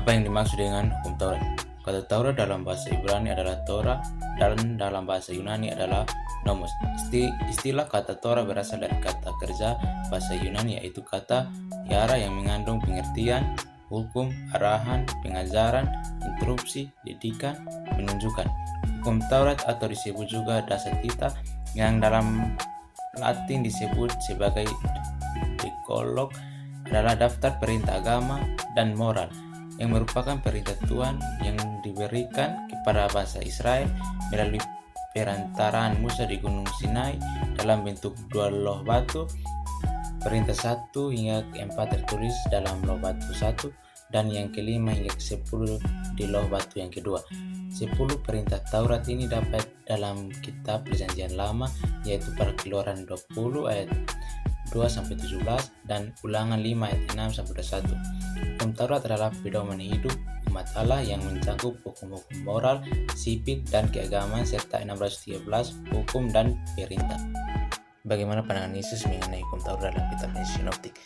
Apa yang dimaksud dengan hukum Taurat? Kata Taurat dalam bahasa Ibrani adalah Torah dan dalam bahasa Yunani adalah nomos. Istilah kata Torah berasal dari kata kerja bahasa Yunani, yaitu kata yara yang mengandung pengertian, hukum, arahan, pengajaran, instruksi, didikan, menunjukkan. Hukum Taurat atau disebut juga Dasatita yang dalam Latin disebut sebagai Dekalog adalah daftar perintah agama dan moral yang merupakan perintah Tuhan yang diberikan kepada bangsa Israel melalui perantaraan Musa di Gunung Sinai dalam bentuk 2 loh batu. Perintah 1 hingga 4 tertulis dalam loh batu 1 dan yang kelima hingga ke-10 di loh batu yang kedua. 10 perintah Taurat ini dapat dalam kitab Perjanjian Lama, yaitu Perkeluaran 20 ayat 2-17 dan Ulangan 5 ayat 6-21. Hukum Taurat adalah pedoman hidup umat Allah yang mencakup hukum-hukum moral, sipil, dan keagamaan serta 613 hukum dan perintah. Bagaimana pandangan Yesus mengenai hukum Taurat dalam kitab Sinoptik?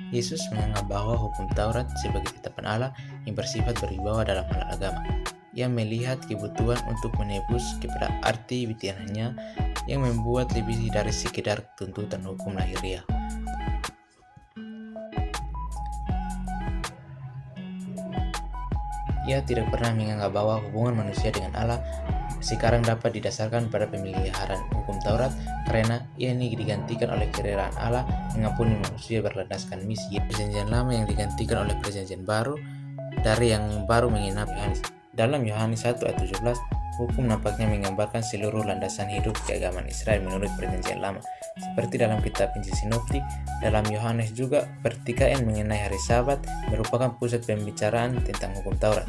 Yesus menganggap bahwa hukum Taurat sebagai ketetapan Allah yang bersifat berwibawa dalam hal agama. Ia melihat kebutuhan untuk menebus kepada arti bidiannya yang membuat lebih dari sekedar tuntutan hukum lahiriah. Ia tidak pernah menganggap bahwa hubungan manusia dengan Allah sekarang dapat didasarkan pada pemeliharaan hukum Taurat, karena ini digantikan oleh kerajaan Allah mengampuni manusia berlandaskan misi. Perjanjian Lama yang digantikan oleh Perjanjian Baru dari yang baru menginap Yohanes. Dalam Yohanes 1 ayat 17, hukum nampaknya menggambarkan seluruh landasan hidup keagamaan Israel menurut Perjanjian Lama. Seperti dalam kitab Injil Sinoptik, dalam Yohanes juga pertikaian mengenai hari Sabat merupakan pusat pembicaraan tentang hukum Taurat.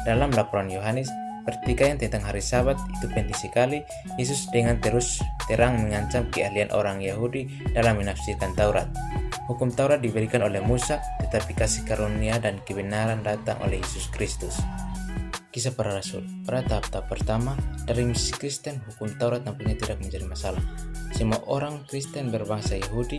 Dalam laporan Yohanes, pertikaian tentang hari Sabat itu penting sekali. Yesus dengan terus terang mengancam keahlian orang Yahudi dalam menafsirkan Taurat. Hukum Taurat diberikan oleh Musa, tetapi kasih karunia dan kebenaran datang oleh Yesus Kristus. Kisah para Rasul. Pada tahap-tahap pertama dari misi Kristen, hukum Taurat nampaknya tidak menjadi masalah. Semua orang Kristen berbangsa Yahudi,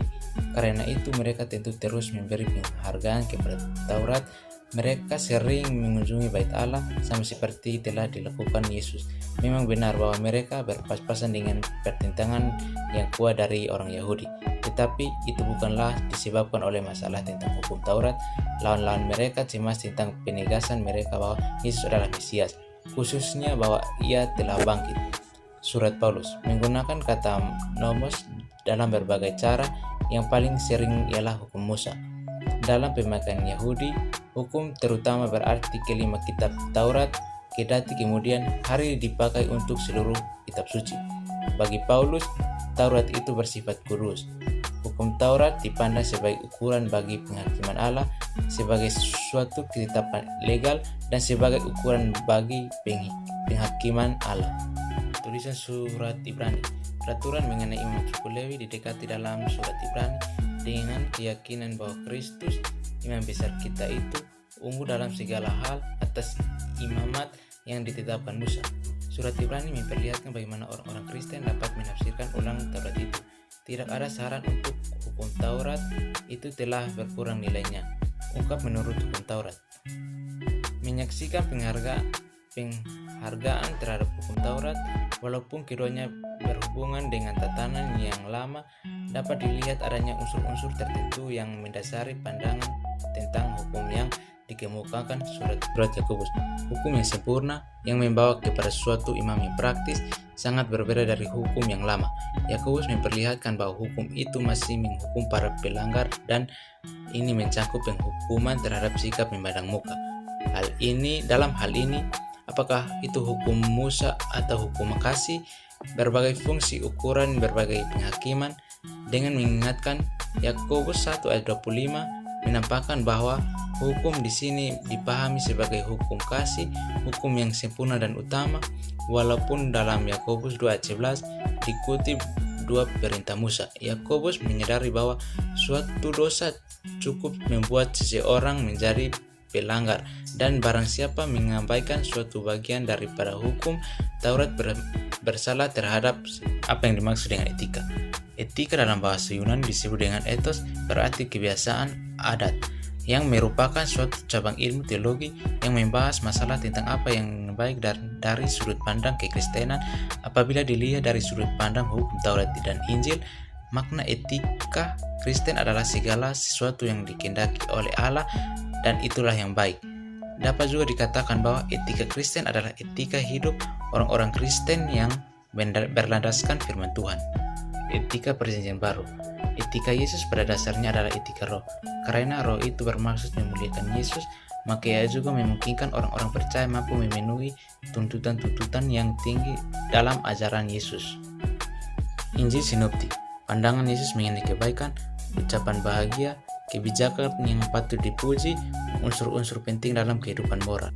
karena itu mereka tentu terus memberi penghargaan kepada Taurat. Mereka sering mengunjungi bait Allah sama seperti telah dilakukan Yesus. Memang benar bahwa mereka berpas-pasan dengan pertentangan yang kuat dari orang Yahudi, tetapi itu bukanlah disebabkan oleh masalah tentang hukum Taurat. Lawan-lawan mereka cemas tentang penegasan mereka bahwa Yesus adalah Mesias, khususnya bahwa ia telah bangkit. Surat Paulus menggunakan kata nomos dalam berbagai cara, yang paling sering ialah hukum Musa. Dalam pemakaian Yahudi, hukum terutama berarti kelima kitab Taurat, kedati kemudian hari dipakai untuk seluruh kitab suci. Bagi Paulus, Taurat itu bersifat kudus. Hukum Taurat dipandang sebagai ukuran bagi penghakiman Allah, sebagai suatu ketetapan legal, dan sebagai ukuran bagi penghakiman Allah. Tulisan surat Ibrani. Peraturan mengenai imam suku Lewi didekati dalam surat Ibrani dengan keyakinan bahwa Kristus, imam besar kita itu, unggul dalam segala hal atas imamat yang ditetapkan Musa. Surat Ibrani memperlihatkan bagaimana orang-orang Kristen dapat menafsirkan ulang Taurat itu. Tidak ada saran untuk hukum Taurat itu telah berkurang nilainya. Ungkap menurut hukum Taurat. Menyaksikan penghargaan terhadap hukum Taurat, walaupun keduanya berhubungan dengan tatanan yang lama, dapat dilihat adanya unsur-unsur tertentu yang mendasari pandangan tentang hukum yang dikemukakan surat Yakobus. Hukum yang sempurna yang membawa kepada suatu imam yang praktis sangat berbeda dari hukum yang lama. Yakobus memperlihatkan bahwa hukum itu masih menghukum para pelanggar, dan ini mencakup penghukuman terhadap sikap memandang muka. Dalam hal ini, apakah itu hukum Musa atau hukum kasih, berbagai fungsi ukuran berbagai penghakiman, dengan mengingatkan Yakobus 1 ayat 25 menampakkan bahwa hukum di sini dipahami sebagai hukum kasih, hukum yang sempurna dan utama, walaupun dalam Yakobus 2 ayat 11 dikutip 2 perintah Musa. Yakobus menyadari bahwa suatu dosa cukup membuat seseorang menjadi pelanggar, dan barang siapa mengabaikan suatu bagian daripada hukum Taurat bersalah terhadap apa yang dimaksud dengan etika. Etika dalam bahasa Yunani disebut dengan ethos, berarti kebiasaan, adat. yang merupakan suatu cabang ilmu teologi yang membahas masalah tentang apa yang baik dari sudut pandang kekristenan. Apabila dilihat dari sudut pandang hukum Taurat dan Injil, makna etika Kristen adalah segala sesuatu yang dikehendaki oleh Allah dan itulah yang baik. Dapat juga dikatakan bahwa etika Kristen adalah etika hidup orang-orang Kristen yang berlandaskan firman Tuhan. Etika Perjanjian Baru. Etika Yesus pada dasarnya adalah etika roh. Karena roh itu bermaksud memuliakan Yesus, maka ia juga memungkinkan orang-orang percaya mampu memenuhi tuntutan-tuntutan yang tinggi dalam ajaran Yesus. Injil Sinoptik. Pandangan Yesus mengenai kebaikan, ucapan bahagia, kebijakan yang patut dipuji, unsur-unsur penting dalam kehidupan moral.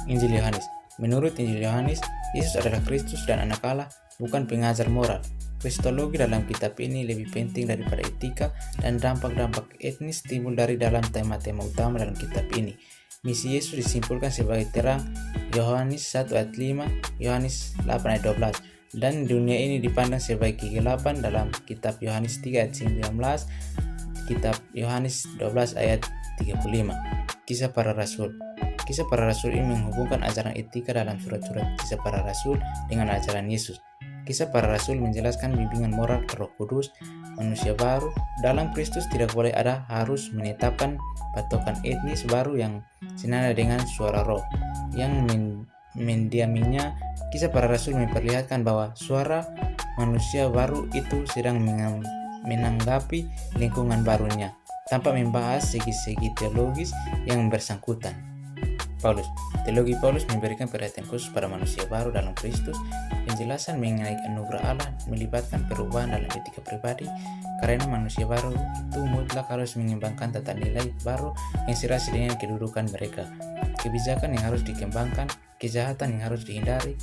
Injil Yohanes. Menurut Injil Yohanes, Yesus adalah Kristus dan anak Allah, bukan pengajar moral. Kristologi dalam kitab ini lebih penting daripada etika, dan dampak-dampak etnis timbul dari dalam tema-tema utama dalam kitab ini. Misi Yesus disimpulkan sebagai terang, Yohanes 1 ayat 5, Yohanes 8 ayat 12. Dan dunia ini dipandang sebagai kegelapan dalam kitab Yohanes 3 ayat 19, kitab Yohanes 12 ayat 35. Kisah para Rasul. Kisah para Rasul ini menghubungkan ajaran etika dalam surat-surat Kisah para Rasul dengan ajaran Yesus. Kisah para Rasul menjelaskan bimbingan moral Roh Kudus, manusia baru dalam Kristus tidak boleh ada, harus menetapkan patokan etnis baru yang senada dengan suara Roh yang mendiaminya. Kisah para Rasul memperlihatkan bahwa suara manusia baru itu sedang menanggapi lingkungan barunya tanpa membahas segi-segi teologis yang bersangkutan. Paulus. Teologi Paulus memberikan perhatian khusus pada manusia baru dalam Kristus. Penjelasan mengenai anugerah Allah melibatkan perubahan dalam etika pribadi, karena manusia baru itu mutlak harus mengembangkan tata nilai baru yang serasi dengan kedudukan mereka, kebijakan yang harus dikembangkan, kejahatan yang harus dihindari.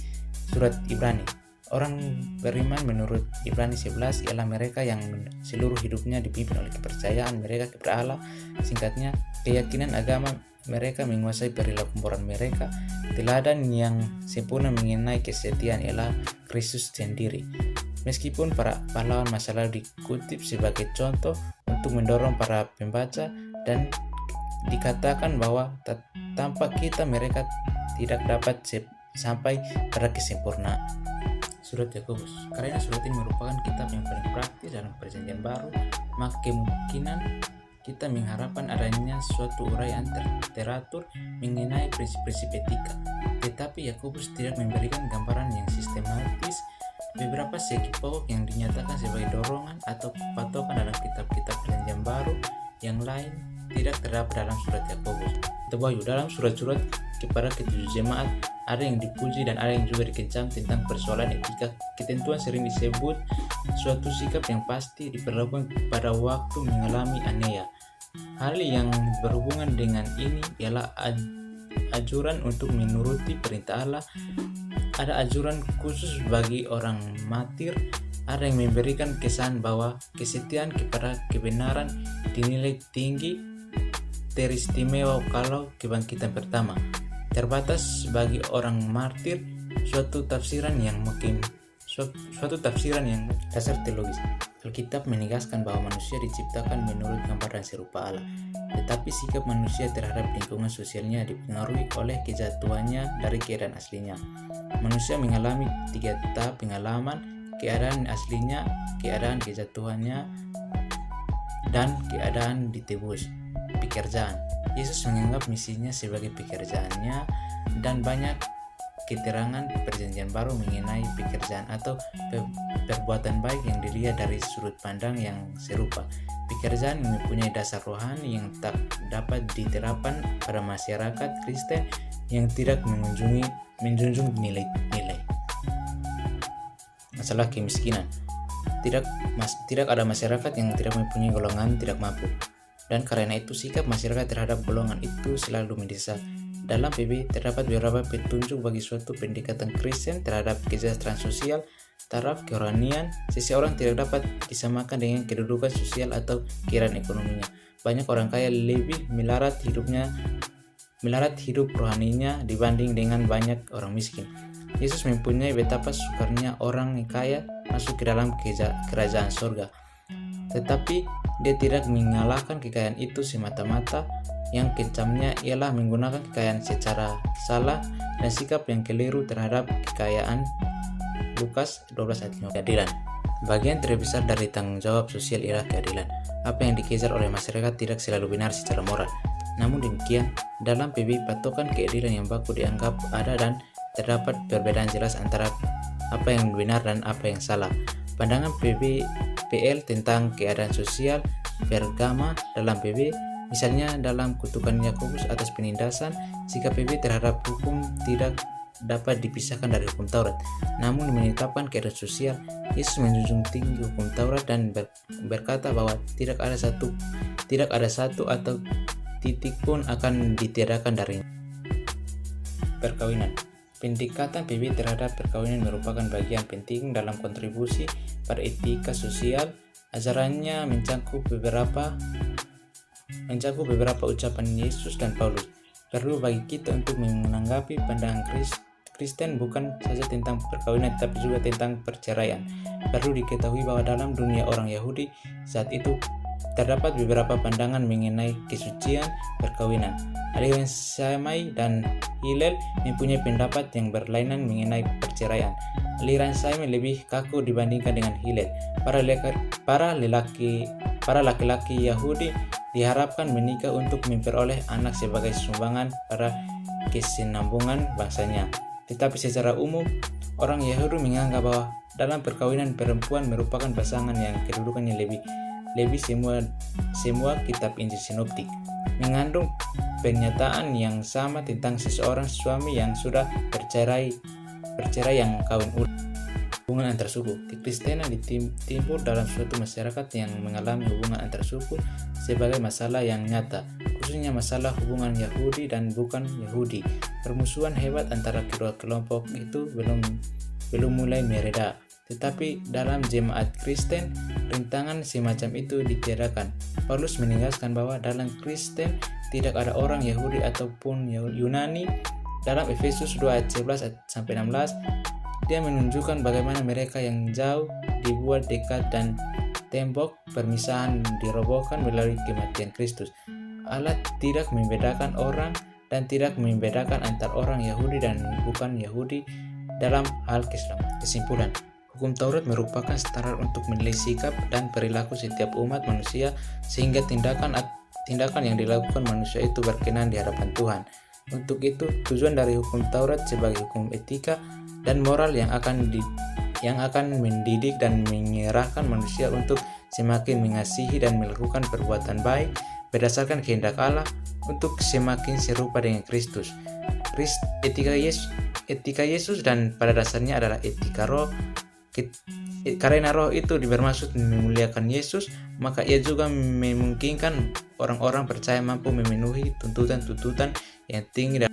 Surat Ibrani. Orang beriman menurut Ibrani 11 ialah mereka yang seluruh hidupnya dipimpin oleh kepercayaan mereka kepada Allah. Singkatnya, keyakinan agama mereka menguasai perilaku moral mereka. Teladan yang sempurna mengenai kesetiaan ialah Kristus sendiri. Meskipun para pahlawan masa lalu dikutip sebagai contoh untuk mendorong para pembaca, dan dikatakan bahwa tanpa kita mereka tidak dapat sampai pada kesempurnaan. Surat Yakobus. Karena surat ini merupakan kitab yang paling praktis dalam Perjanjian Baru, maka kemungkinan kita mengharapkan adanya suatu uraian teratur mengenai prinsip-prinsip etika. Tetapi Yakobus tidak memberikan gambaran yang sistematis. Beberapa segi pokok yang dinyatakan sebagai dorongan atau patokan dalam kitab-kitab Perjanjian Baru yang lain tidak terdapat dalam surat Yakobus. Wahyu. Dalam surat-surat kepada ketujuh jemaat ada yang dipuji dan ada yang juga dikecam tentang persoalan etika. Ketentuan sering disebut suatu sikap yang pasti diperlakukan pada waktu mengalami aneia. Hal yang berhubungan dengan ini ialah ajuran untuk menuruti perintah Allah. Ada ajuran khusus bagi orang martir. Ada yang memberikan kesan bahwa kesetiaan kepada kebenaran dinilai tinggi, teristimewa kalau kebangkitan pertama. Terbatas bagi orang martir suatu tafsiran yang dasar teologis. Alkitab menegaskan bahwa manusia diciptakan menurut gambaran serupa Allah, tetapi sikap manusia terhadap lingkungan sosialnya dipengaruhi oleh kejatuhannya dari keadaan aslinya. Manusia mengalami 3 tahap pengalaman: keadaan aslinya, keadaan kejatuhannya, dan keadaan ditebus. Pekerjaan. Yesus menganggap misinya sebagai pekerjaannya, dan banyak keterangan Perjanjian Baru mengenai pekerjaan atau perbuatan baik yang dilihat dari sudut pandang yang serupa. Pekerjaan yang mempunyai dasar rohani yang tak dapat diterapkan pada masyarakat Kristen yang tidak menjunjung nilai-nilai. Masalah kemiskinan. Tidak ada masyarakat yang tidak mempunyai golongan tidak mampu, dan karena itu sikap masyarakat terhadap golongan itu selalu mendesak. Dalam PB terdapat beberapa petunjuk bagi suatu pendekatan Kristen terhadap kesejahteraan sosial, taraf kerohanian. Seseorang tidak dapat disamakan dengan kedudukan sosial atau keadaan ekonominya. Banyak orang kaya lebih melarat hidup rohaninya dibanding dengan banyak orang miskin. Yesus mempunyai betapa sukarnya orang kaya masuk ke dalam kerajaan surga. Tetapi Dia tidak mengalahkan kekayaan itu semata-mata. Yang kecamnya ialah menggunakan kekayaan secara salah dan sikap yang keliru terhadap kekayaan. Lukas 12 ayat 5. Keadilan. Bagian terbesar dari tanggung jawab sosial ialah keadilan. Apa yang dikejar oleh masyarakat tidak selalu benar secara moral. Namun demikian, dalam PBI patokan keadilan yang baku dianggap ada dan terdapat perbedaan jelas antara apa yang benar dan apa yang salah. Pandangan PL tentang keadaan sosial beragama dalam PBI, misalnya dalam kutukan Yakobus atas penindasan, sikap PBI terhadap hukum tidak dapat dipisahkan dari hukum Taurat. Namun menetapkan keadaan sosial, Yesus menjunjung tinggi hukum Taurat dan berkata bahwa tidak ada satu atau titik pun akan ditiadakan darinya. Perkawinan. Pendekatan PBI terhadap perkawinan merupakan bagian penting dalam kontribusi pada etika sosial. Ajarannya mencakup beberapa ucapan Yesus dan Paulus. Perlu bagi kita untuk menanggapi pandangan Kristen bukan saja tentang perkawinan tapi juga tentang perceraian. Perlu diketahui bahwa dalam dunia orang Yahudi saat itu terdapat beberapa pandangan mengenai kesucian perkawinan. Aliran Shammai dan Hillel mempunyai pendapat yang berlainan mengenai perceraian. Aliran Shammai lebih kaku dibandingkan dengan Hillel. Para laki-laki Yahudi diharapkan menikah untuk memperoleh anak sebagai sumbangan pada kesinambungan bangsanya. Tetapi secara umum, orang Yahudi menganggap bahwa dalam perkawinan perempuan merupakan pasangan yang kedudukannya lebih semua kitab Injil sinoptik mengandung pernyataan yang sama tentang seseorang suami yang sudah bercerai yang kawin ulang. Hubungan antar suku. Kekristenan timbul dalam suatu masyarakat yang mengalami hubungan antar suku sebagai masalah yang nyata, khususnya masalah hubungan Yahudi dan bukan Yahudi. Permusuhan hebat antara kedua kelompok itu belum mulai mereda. Tetapi dalam jemaat Kristen, rintangan semacam itu ditiadakan. Paulus menegaskan bahwa dalam Kristen tidak ada orang Yahudi ataupun Yunani. Dalam Efesus 2 ayat 11-16, dia menunjukkan bagaimana mereka yang jauh dibuat dekat dan tembok permisahan dirobohkan melalui kematian Kristus. Allah tidak membedakan orang dan tidak membedakan antar orang Yahudi dan bukan Yahudi dalam hal keselamatan. Kesimpulan, hukum Taurat merupakan standar untuk menilai sikap dan perilaku setiap umat manusia sehingga tindakan yang dilakukan manusia itu berkenan di hadapan Tuhan. Untuk itu, tujuan dari hukum Taurat sebagai hukum etika dan moral yang akan mendidik dan mengerahkan manusia untuk semakin mengasihi dan melakukan perbuatan baik berdasarkan kehendak Allah untuk semakin serupa dengan Kristus. Etika Yesus dan pada dasarnya adalah etika roh. Karena roh itu bermaksud memuliakan Yesus, maka ia juga memungkinkan orang-orang percaya mampu memenuhi tuntutan-tuntutan yang tinggi